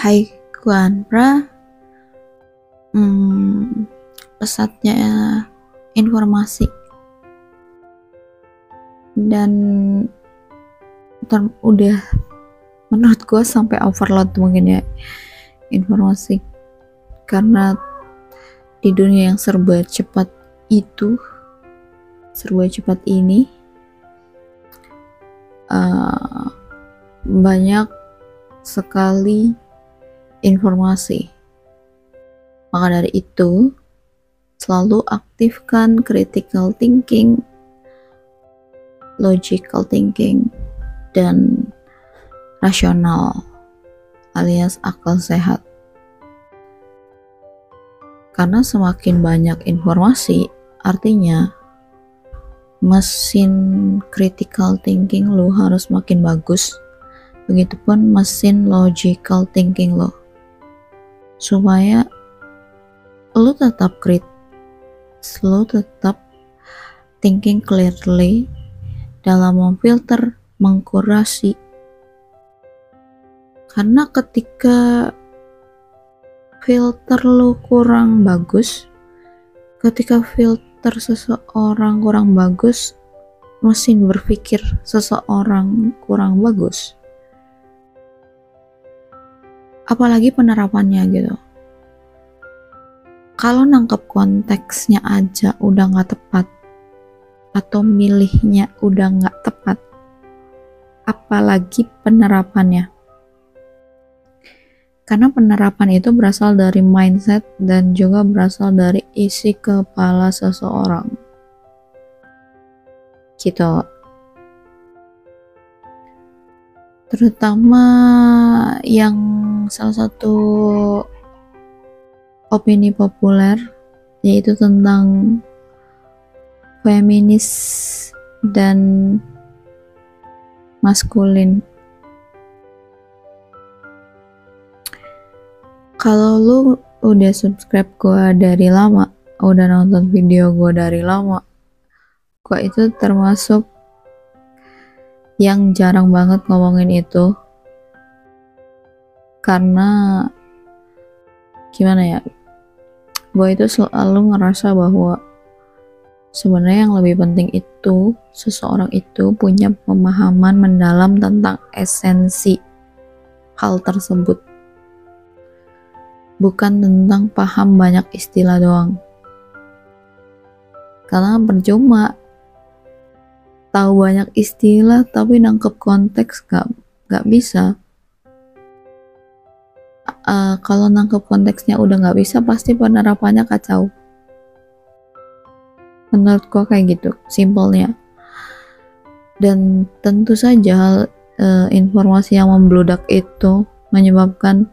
Hai Guanra, pesatnya informasi dan udah menurut gue sampai overload mungkin ya informasi, karena di dunia yang serba cepat ini banyak sekali informasi. Maka dari itu selalu aktifkan critical thinking, logical thinking, dan rasional alias akal sehat. Karena semakin banyak informasi, artinya mesin critical thinking lo harus makin bagus. Begitupun mesin logical thinking lo, supaya lo tetap thinking clearly dalam memfilter, mengkurasi. Karena ketika filter lo kurang bagus, ketika filter seseorang kurang bagus, mesin berpikir seseorang kurang bagus, apalagi penerapannya gitu. Kalau nangkep konteksnya aja udah gak tepat, atau milihnya udah gak tepat, apalagi penerapannya. Karena penerapan itu berasal dari mindset dan juga berasal dari isi kepala seseorang gitu. Terutama yang salah satu opini populer, yaitu tentang feminis dan maskulin. Kalau lu udah subscribe gue dari lama, udah nonton video gue dari lama, gue itu termasuk yang jarang banget ngomongin itu. Karena gimana ya, gue itu selalu ngerasa bahwa sebenarnya yang lebih penting itu seseorang itu punya pemahaman mendalam tentang esensi hal tersebut, bukan tentang paham banyak istilah doang. Karena percuma tahu banyak istilah tapi nangkep konteks gak bisa. Kalau nangkep konteksnya udah gak bisa, pasti penerapannya kacau. Menurut gue kayak gitu simpelnya. Dan tentu saja informasi yang membludak itu menyebabkan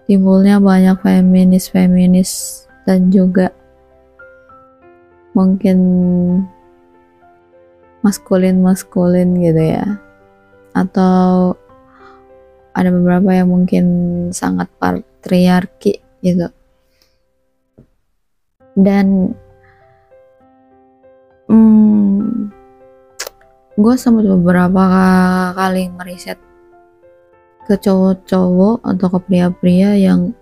timbulnya banyak feminis dan juga mungkin maskulin gitu ya, atau ada beberapa yang mungkin sangat patriarki gitu. Dan gue sempat beberapa kali ngeriset ke cowok-cowok atau ke pria-pria yang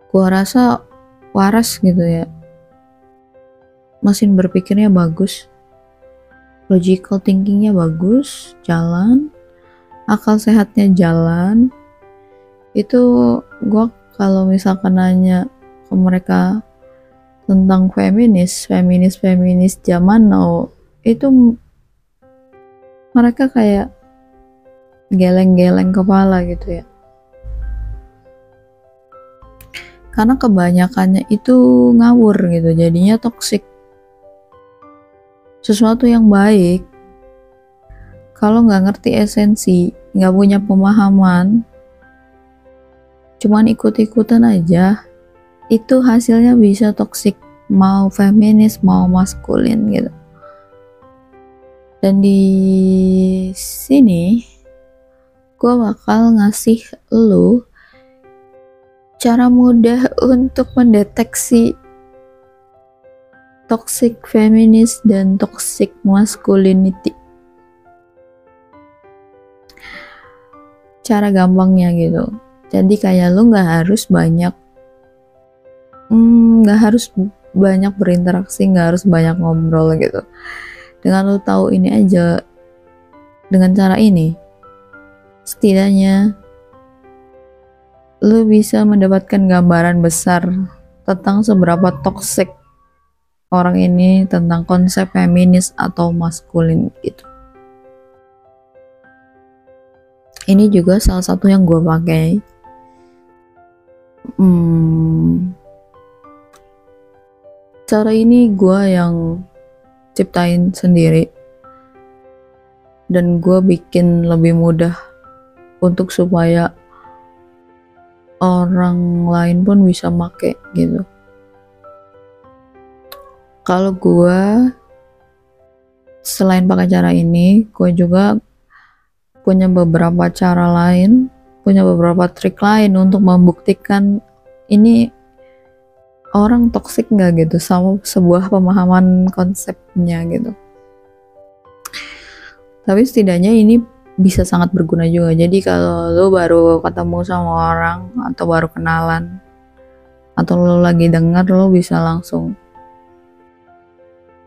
gue rasa waras gitu ya, mesin berpikirnya bagus, logical thinkingnya bagus, jalan, akal sehatnya jalan. Itu gue kalau misalkan nanya ke mereka tentang feminis zaman now, itu mereka kayak geleng-geleng kepala gitu ya, karena kebanyakannya itu ngawur gitu, jadinya toksik. Sesuatu yang baik kalau nggak ngerti esensi, nggak punya pemahaman, cuman ikut-ikutan aja, itu hasilnya bisa toksik, mau feminis mau maskulin gitu. Dan di sini gue bakal ngasih lu cara mudah untuk mendeteksi toxic feminis dan toxic masculinity. cara gampangnya gitu. Jadi kayak lu nggak harus banyak berinteraksi, nggak harus banyak ngobrol gitu. Dengan lu tahu ini aja, dengan cara ini setidaknya lu bisa mendapatkan gambaran besar tentang seberapa toksik orang ini, tentang konsep feminis atau maskulin gitu. Ini juga salah satu yang gue pakai. Cara ini gue yang ciptain sendiri, dan gue bikin lebih mudah untuk supaya orang lain pun bisa make gitu. Kalau gue selain pakai cara ini, gue juga punya beberapa cara lain, punya beberapa trik lain untuk membuktikan ini orang toksik nggak gitu sama sebuah pemahaman konsepnya gitu. Tapi setidaknya ini bisa sangat berguna juga. Jadi kalau lo baru ketemu sama orang atau baru kenalan atau lo lagi dengar, lo bisa langsung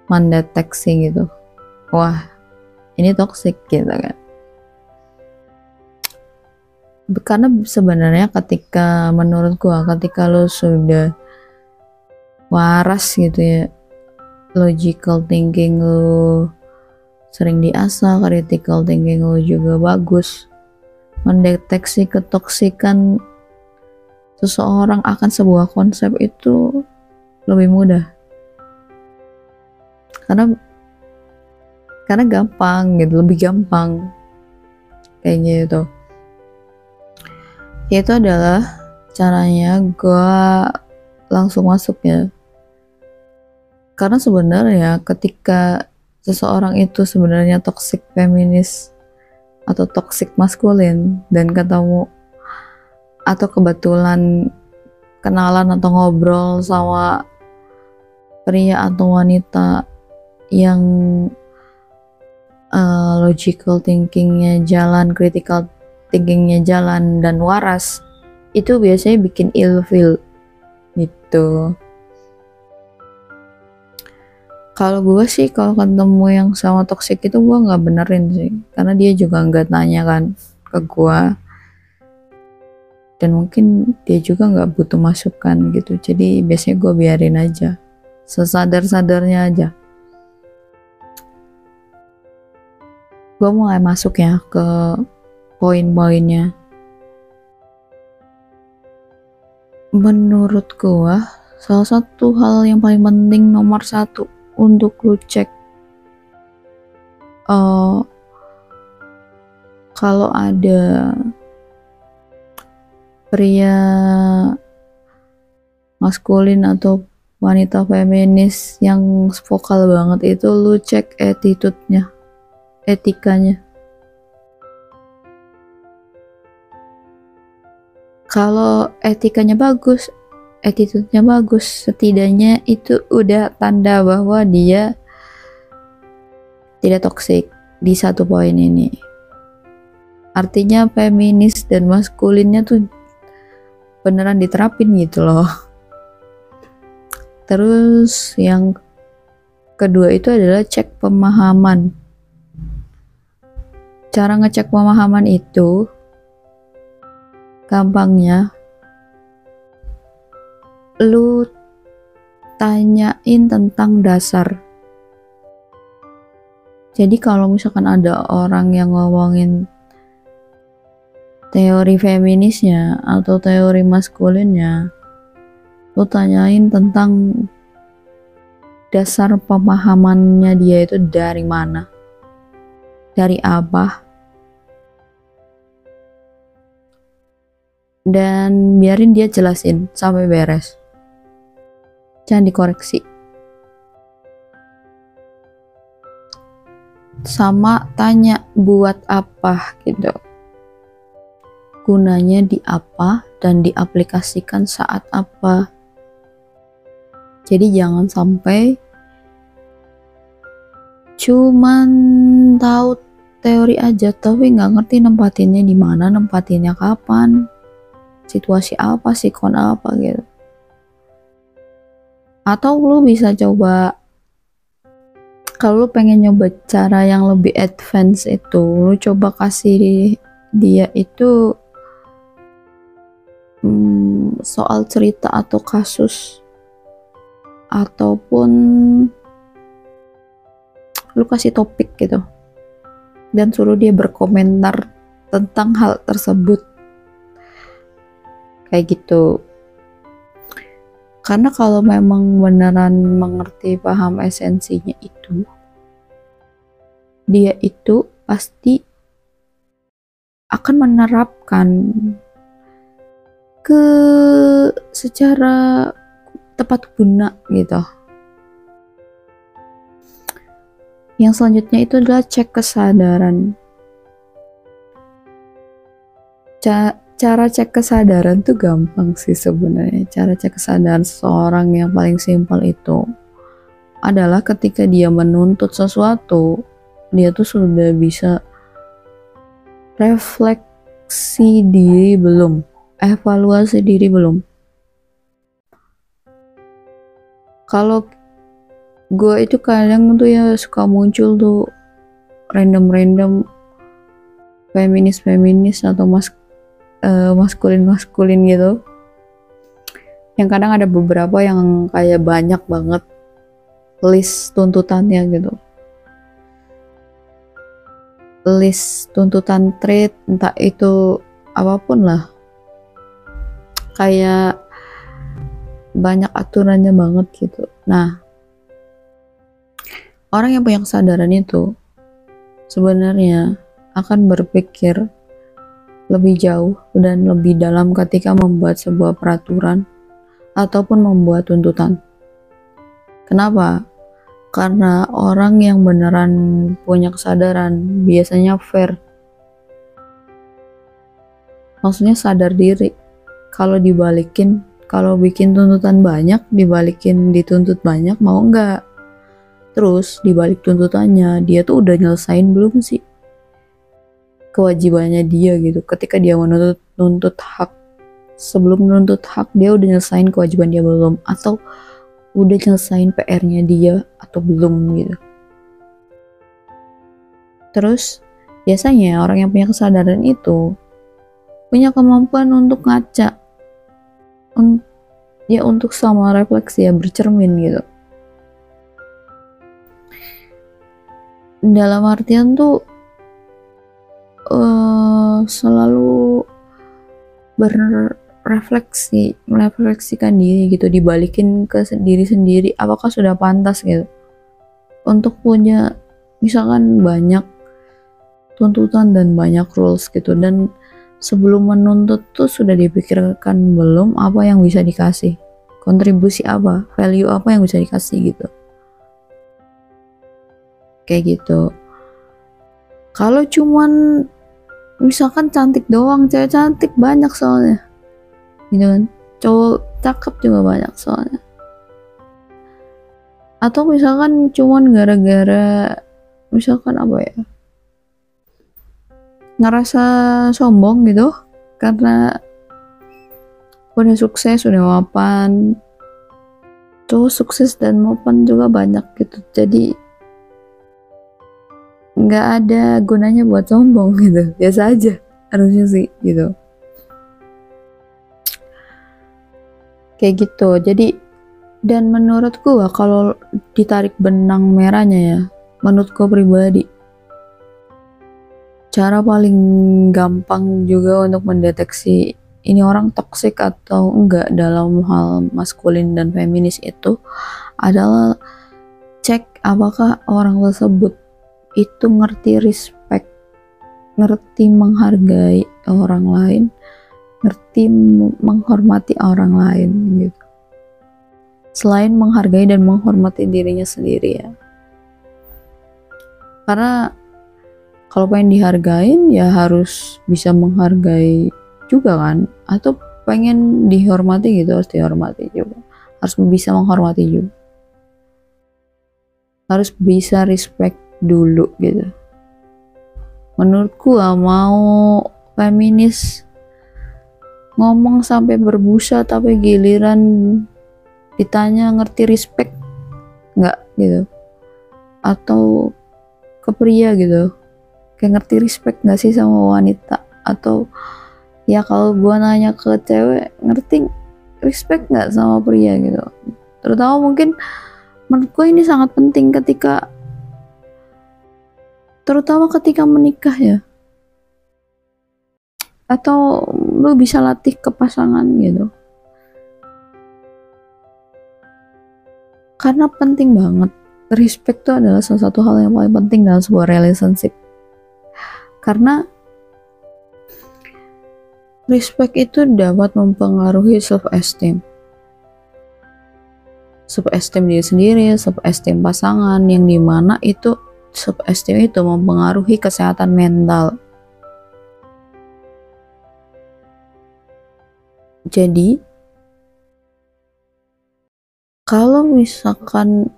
mendeteksi gitu, wah ini toksik gitu kan. Karena sebenarnya menurut gua ketika lo sudah waras gitu ya, logical thinking lo sering diasah, critical thinking lo juga bagus, mendeteksi ketoksikan seseorang akan sebuah konsep itu lebih mudah. Karena gampang gitu, lebih gampang kayak gitu. Itu adalah caranya gue langsung masuk ya. Karena sebenarnya ketika seseorang itu sebenarnya toxic feminis atau toxic maskulin dan ketemu atau kebetulan kenalan atau ngobrol sama pria atau wanita yang logical thinkingnya jalan, critical thinkingnya jalan dan waras, itu biasanya bikin ilfeel gitu. Kalau gue sih kalau ketemu yang sama toxic itu gue nggak benerin sih, karena dia juga nggak tanya kan ke gue, dan mungkin dia juga nggak butuh masukan gitu. Jadi biasanya gue biarin aja, sesadar-sadarnya aja. Gue mulai masuk ya ke poin-poinnya. Menurut gue salah satu hal yang paling penting, nomor satu untuk lu cek kalau ada pria maskulin atau wanita feminis yang vokal banget, itu lu cek attitude-nya, etikanya. Kalau etikanya bagus, attitude-nya bagus, setidaknya itu udah tanda bahwa dia tidak toksik di satu poin ini. Artinya feminis dan maskulinnya tuh beneran diterapin gitu loh. Terus yang kedua itu adalah cek pemahaman. Cara ngecek pemahaman itu gampangnya lu tanyain tentang dasar. Jadi kalau misalkan ada orang yang ngomongin teori feminisnya atau teori maskulinnya, lu tanyain tentang dasar pemahamannya dia itu dari mana, dari apa, dan biarin dia jelasin sampai beres. Jangan dikoreksi. Sama tanya buat apa gitu, gunanya di apa dan diaplikasikan saat apa. Jadi jangan sampai cuman tahu teori aja tapi nggak ngerti nempatinnya di mana, nempatinnya kapan, situasi apa, sikon apa gitu. Atau lu bisa coba, kalau lu pengen nyoba cara yang lebih advance itu, lu coba kasih dia itu soal cerita atau kasus, ataupun lu kasih topik gitu dan suruh dia berkomentar tentang hal tersebut kayak gitu. Karena kalau memang beneran mengerti, paham esensinya itu, dia itu pasti akan menerapkan ke secara tepat guna gitu. Yang selanjutnya itu adalah cek kesadaran. Cara cek kesadaran tuh gampang sih sebenarnya. Cara cek kesadaran seseorang yang paling simpel itu adalah ketika dia menuntut sesuatu, dia tuh sudah bisa refleksi diri belum, evaluasi diri belum. Kalau gue itu kadang tuh ya suka muncul tuh random feminis atau maskulin gitu, yang kadang ada beberapa yang kayak banyak banget list tuntutannya gitu, list tuntutan trait, entah itu apapun lah, kayak banyak aturannya banget gitu. Nah, orang yang punya kesadaran itu sebenarnya akan berpikir lebih jauh dan lebih dalam ketika membuat sebuah peraturan ataupun membuat tuntutan. Kenapa? Karena orang yang beneran punya kesadaran biasanya fair. Maksudnya sadar diri. Kalau dibalikin, kalau bikin tuntutan banyak, dibalikin dituntut banyak, mau nggak? Terus dibalik tuntutannya, dia tuh udah nyelesain belum sih kewajibannya dia gitu. Ketika dia menuntut hak, sebelum menuntut hak dia udah nyelesain kewajiban dia belum, atau udah nyelesain PR-nya dia atau belum gitu. Terus biasanya orang yang punya kesadaran itu punya kemampuan untuk ngaca, ya untuk sama refleksi, ya bercermin gitu. Dalam artian tuh selalu merefleksikan diri gitu, dibalikin ke diri sendiri, apakah sudah pantas gitu untuk punya misalkan banyak tuntutan dan banyak rules gitu, dan sebelum menuntut tuh sudah dipikirkan belum apa yang bisa dikasih, kontribusi apa, value apa yang bisa dikasih gitu, kayak gitu. Kalau cuman misalkan cantik doang, cewek cantik banyak soalnya gitu kan, cowok cakep juga banyak soalnya, atau misalkan cuman gara-gara misalkan apa ya, ngerasa sombong gitu karena udah sukses, udah mapan. Cowok sukses dan mapan juga banyak gitu, jadi nggak ada gunanya buat sombong gitu, biasa aja harusnya sih gitu, kayak gitu. Jadi, dan menurut gua kalau ditarik benang merahnya ya, menurut gua pribadi, cara paling gampang juga untuk mendeteksi ini orang toksik atau enggak dalam hal maskulin dan feminis itu adalah cek apakah orang tersebut itu ngerti respect, ngerti menghargai orang lain, ngerti menghormati orang lain gitu. Selain menghargai dan menghormati dirinya sendiri ya. Karena kalau pengen dihargain ya harus bisa menghargai juga kan, atau pengen dihormati gitu harus dihormati juga, harus bisa menghormati juga, harus bisa respect dulu gitu. Menurut gua mau feminis ngomong sampai berbusa tapi giliran ditanya ngerti respect nggak gitu, atau ke pria gitu, kayak ngerti respect nggak sih sama wanita, atau ya kalau gua nanya ke cewek ngerti respect nggak sama pria gitu. Terutama mungkin menurut gue ini sangat penting terutama ketika menikah ya, atau lu bisa latih ke pasangan gitu, karena penting banget. Respect itu adalah salah satu hal yang paling penting dalam sebuah relationship, karena respect itu dapat mempengaruhi self esteem diri sendiri, self esteem pasangan, yang dimana itu self esteem itu mempengaruhi kesehatan mental. Jadi kalau misalkan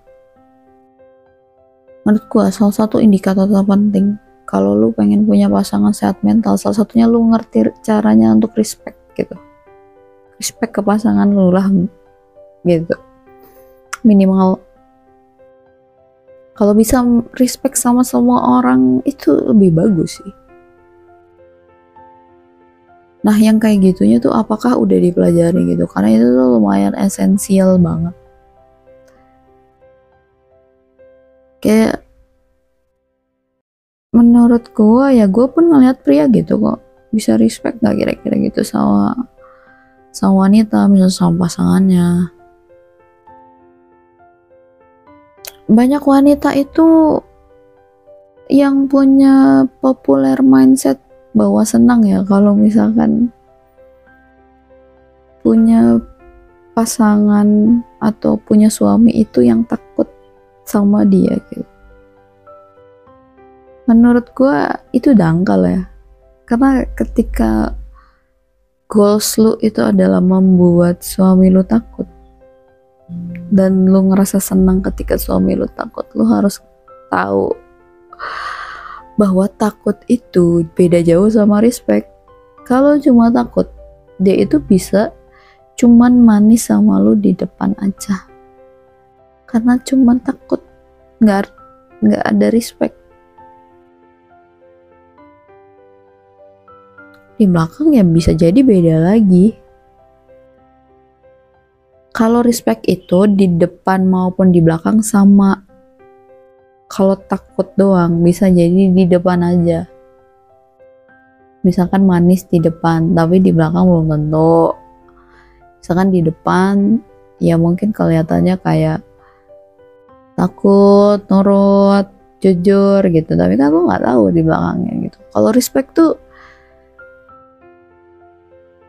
menurut gua salah satu indikator terpenting kalau lu pengen punya pasangan sehat mental, salah satunya lu ngerti caranya untuk respect gitu, respect ke pasangan lu lah gitu. Minimal kalau bisa respect sama semua orang itu lebih bagus sih. Nah yang kayak gitunya tuh apakah udah dipelajari gitu, karena itu tuh lumayan esensial banget. Kayak menurut gue ya, gue pun ngeliat pria gitu kok bisa respect gak kira-kira gitu sama wanita, misalnya sama pasangannya. Banyak wanita itu yang punya populer mindset bahwa senang ya kalau misalkan punya pasangan atau punya suami itu yang takut sama dia gitu. Menurut gue itu dangkal ya, karena ketika goals lu itu adalah membuat suami lu takut dan lu ngerasa senang ketika suami lu takut, lu harus tahu bahwa takut itu beda jauh sama respect. Kalau cuma takut, dia itu bisa cuman manis sama lu di depan aja, karena cuman takut, nggak ada respect. Di belakang ya bisa jadi beda lagi. Kalau respect itu di depan maupun di belakang sama. Kalau takut doang bisa jadi di depan aja. Misalkan manis di depan tapi di belakang belum tentu. Misalkan di depan ya mungkin kelihatannya kayak takut, nurut, jujur gitu, tapi kan lu nggak tahu di belakangnya gitu. Kalau respect tuh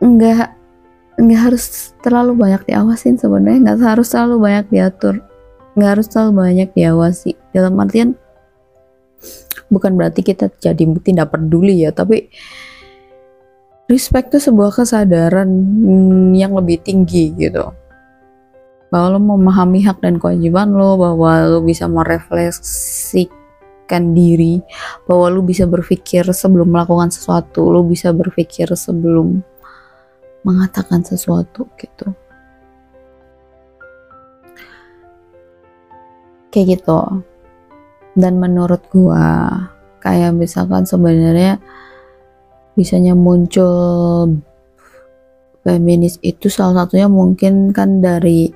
nggak harus terlalu banyak diawasin sebenarnya, nggak harus terlalu banyak diatur, nggak harus terlalu banyak diawasi. Dalam artian bukan berarti kita jadi tidak peduli ya, tapi respect itu sebuah kesadaran yang lebih tinggi gitu, bahwa lo memahami hak dan kewajiban lo, bahwa lo bisa merefleksikan diri, bahwa lo bisa berpikir sebelum melakukan sesuatu, lo bisa berpikir sebelum mengatakan sesuatu gitu. Kayak gitu. Dan menurut gua kayak misalkan sebenarnya bisanya muncul feminis itu salah satunya mungkin kan dari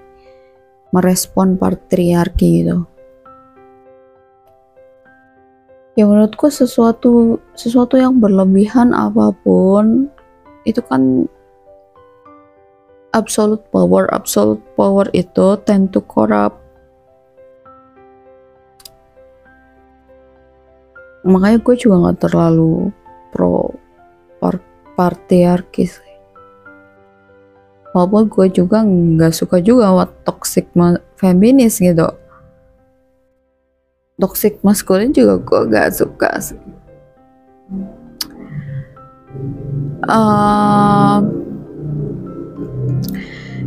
merespon patriarki gitu. Ya menurutku sesuatu yang berlebihan apapun itu kan absolute power itu tend to corrupt. Makanya gue juga gak terlalu pro patriarki sih. Walaupun gue juga gak suka juga sama toxic feminis gitu. Toxic maskulin juga gue gak suka sih.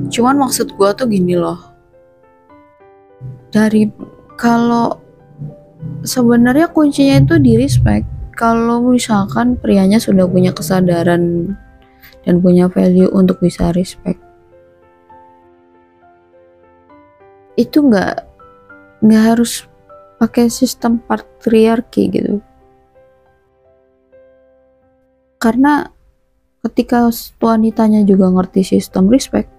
Cuman maksud gue tuh gini loh, dari kalau sebenarnya kuncinya itu di respect. kalau misalkan prianya sudah punya kesadaran dan punya value untuk bisa respect, itu nggak harus pakai sistem patriarki gitu. Karena ketika wanitanya juga ngerti sistem respect,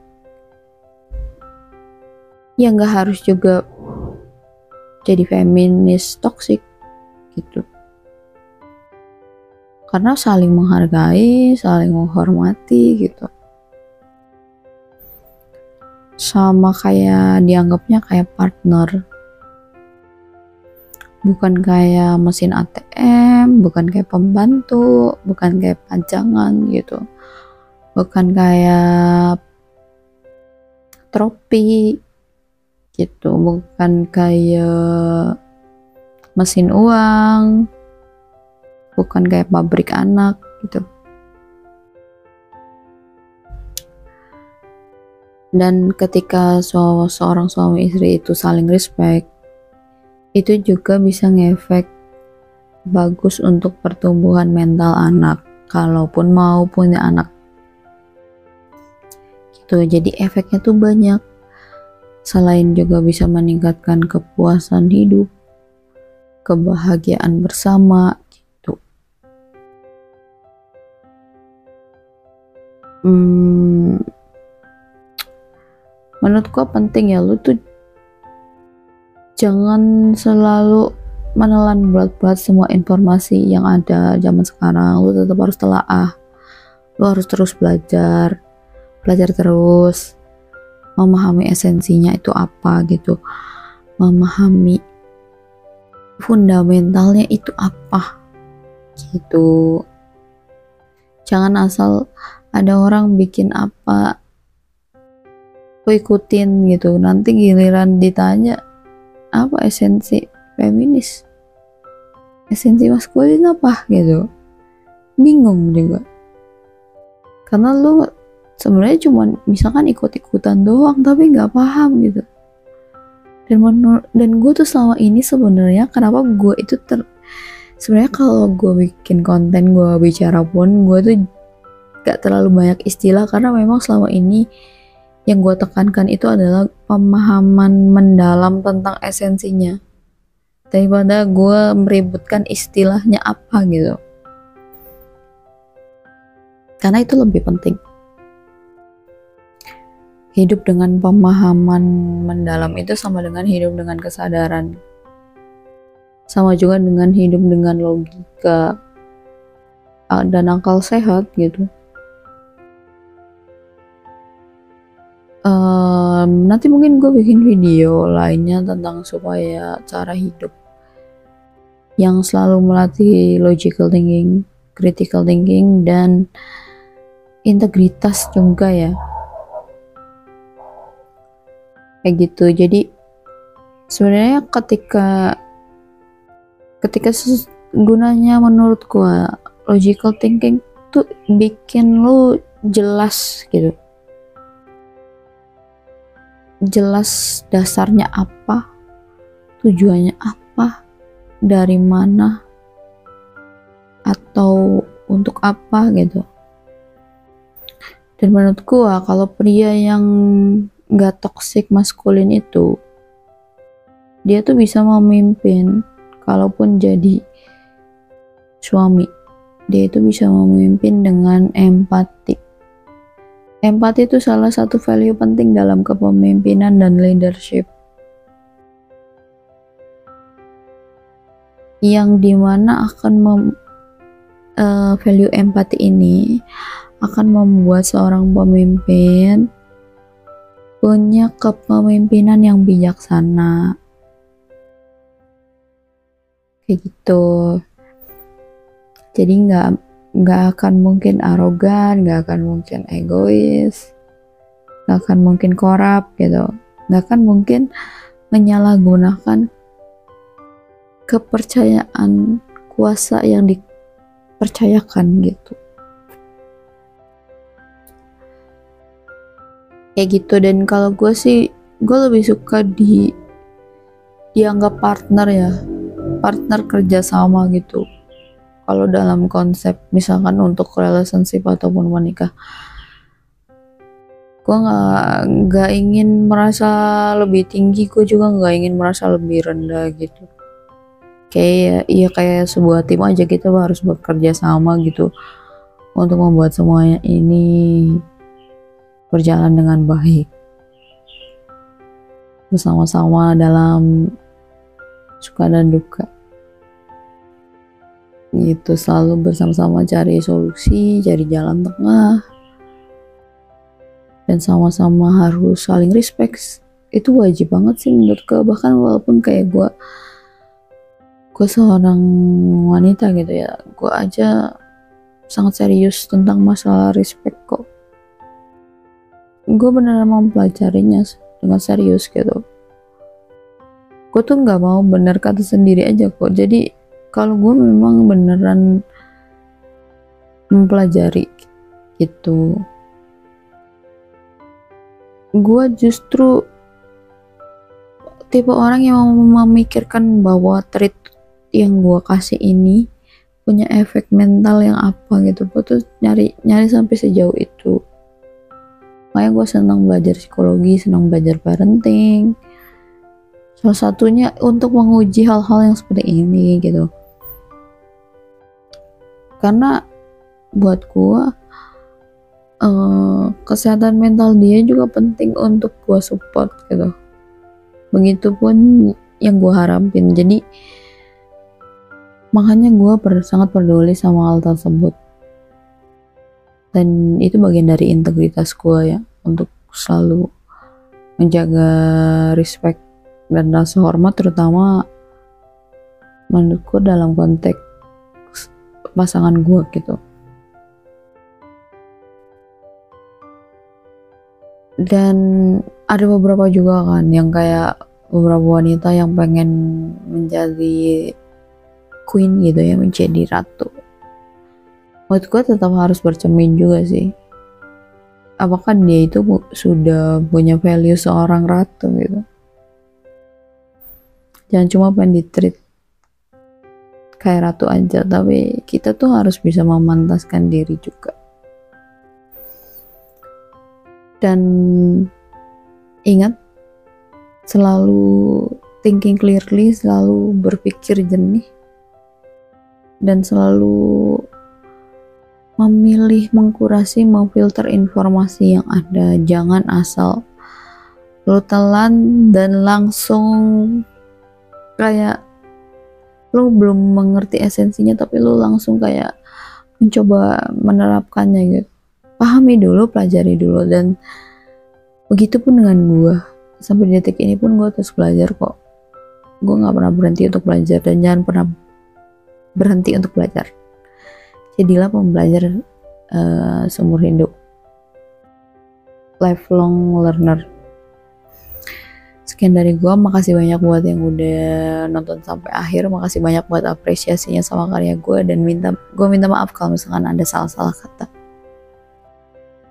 ya nggak harus juga jadi feminis toxic gitu. Karena saling menghargai, saling menghormati gitu. Sama kayak dianggapnya kayak partner. Bukan kayak mesin ATM, bukan kayak pembantu, bukan kayak pajangan gitu. Bukan kayak tropi gitu, bukan kayak mesin uang, bukan kayak pabrik anak gitu. Dan ketika seorang suami istri itu saling respect, itu juga bisa ngefek bagus untuk pertumbuhan mental anak, kalaupun mau punya anak gitu. Jadi efeknya tuh banyak, selain juga bisa meningkatkan kepuasan hidup, kebahagiaan bersama gitu. Menurut gua penting ya, lu tuh jangan selalu menelan bulat-bulat semua informasi yang ada zaman sekarang. Lu tetap harus telaah, lu harus terus belajar terus, memahami esensinya itu apa gitu, memahami fundamentalnya itu apa gitu. Jangan asal ada orang bikin apa lu ikutin gitu, nanti giliran ditanya apa esensi feminis, esensi maskulin apa gitu, bingung juga. Karena lu sebenarnya cuma misalkan ikut-ikutan doang tapi nggak paham gitu. Dan gue tuh selama ini sebenarnya kenapa gue itu sebenarnya kalau gue bikin konten, gue bicara pun, gue tuh gak terlalu banyak istilah, karena memang selama ini yang gue tekankan itu adalah pemahaman mendalam tentang esensinya, daripada gue meributkan istilahnya apa gitu, karena itu lebih penting. Hidup dengan pemahaman mendalam itu sama dengan hidup dengan kesadaran, sama juga dengan hidup dengan logika dan akal sehat gitu. Nanti mungkin gue bikin video lainnya tentang supaya cara hidup yang selalu melatih logical thinking, critical thinking, dan integritas juga ya, kayak gitu. Jadi sebenarnya ketika gunanya menurut gue logical thinking tuh bikin lu jelas gitu, jelas dasarnya apa, tujuannya apa, dari mana, atau untuk apa gitu. Dan menurut gua kalau pria yang gak toxic maskulin itu, dia tuh bisa memimpin. Kalaupun jadi suami, dia itu bisa memimpin dengan empati. Empati itu salah satu value penting dalam kepemimpinan dan leadership, yang dimana akan value empati ini akan membuat seorang pemimpin punya kepemimpinan yang bijaksana, kayak gitu. Jadi nggak akan mungkin arogan, nggak akan mungkin egois, nggak akan mungkin korup gitu, nggak akan mungkin menyalahgunakan kepercayaan kuasa yang dipercayakan gitu, kayak gitu. Dan kalau gue sih, gue lebih suka dianggap partner ya, partner kerjasama gitu. kalau dalam konsep misalkan untuk relationship ataupun menikah, gue nggak ingin merasa lebih tinggi, gue juga nggak ingin merasa lebih rendah gitu. Kayak sebuah tim aja, kita harus bekerja sama gitu untuk membuat semuanya ini berjalan dengan baik, bersama-sama dalam suka dan duka gitu, selalu bersama-sama cari solusi, cari jalan tengah, dan sama-sama harus saling respect. Itu wajib banget sih menurutku, bahkan walaupun kayak gue seorang wanita gitu ya, gue aja sangat serius tentang masalah respect kok. Gue beneran mau mempelajarinya dengan serius gitu. Gue tuh nggak mau bener kata sendiri aja kok. Jadi kalau gue memang beneran mempelajari gitu, gue justru tipe orang yang mau memikirkan bahwa treat yang gue kasih ini punya efek mental yang apa gitu. Gue tuh nyari sampai sejauh itu. Makanya gue senang belajar psikologi, senang belajar parenting, salah satunya untuk menguji hal-hal yang seperti ini gitu. Karena buat gue kesehatan mental dia juga penting untuk gue support gitu. Begitupun yang gue harapin. Jadi makanya gue sangat peduli sama hal tersebut, dan itu bagian dari integritas gue ya, untuk selalu menjaga respect dan rasa hormat, terutama menurutku dalam konteks pasangan gue gitu. Dan ada beberapa juga kan yang kayak beberapa wanita yang pengen menjadi queen gitu ya, menjadi ratu. Menurut gue tetap harus bercermin juga sih, apakah dia itu sudah punya value seorang ratu gitu. Jangan cuma pengen di-treat kayak ratu aja, tapi kita tuh harus bisa memantaskan diri juga. Dan ingat, selalu thinking clearly, selalu berpikir jernih, dan selalu memilih, mengkurasi, memfilter informasi yang ada. Jangan asal lo telan dan langsung kayak lo belum mengerti esensinya, tapi lo langsung kayak mencoba menerapkannya gitu. Pahami dulu, pelajari dulu. Dan begitupun dengan gue, sampai detik ini pun gue terus belajar kok. Gue gak pernah berhenti untuk belajar, dan jangan pernah berhenti untuk belajar. Jadilah pembelajar seumur hidup, lifelong learner. Sekian dari gue, makasih banyak buat yang udah nonton sampai akhir, makasih banyak buat apresiasinya sama karya gue, dan gue minta maaf kalau misalkan ada salah-salah kata.